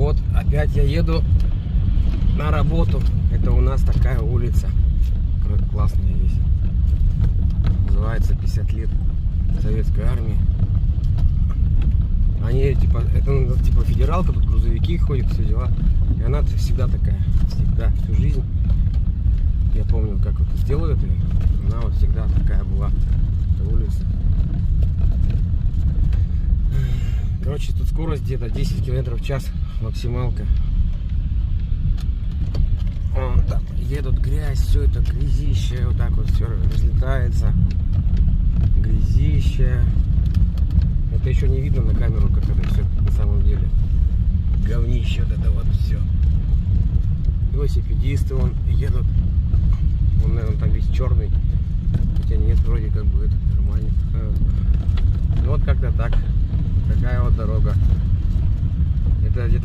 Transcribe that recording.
Вот опять я еду на работу. Это у нас такая улица. Классная здесь. Называется 50 лет советской армии. Они типа, это типа федералка, тут грузовики ходят, все дела. И она всегда такая. Всегда, всю жизнь. Я помню, как вот сделают ее. Она вот всегда такая была. Эта улица. Короче, тут скорость где-то 10 км в час. Максималка. Вон там едут, грязь, все это грязище, вот так вот все разлетается. Грязище. Это еще не видно на камеру, как это все на самом деле. Говнище вот это вот все. Велосипедисты вон едут. Он, наверное, там весь черный. Хотя нет, вроде как бы это нормально. Ну вот как-то так. Такая вот дорога. Это где-то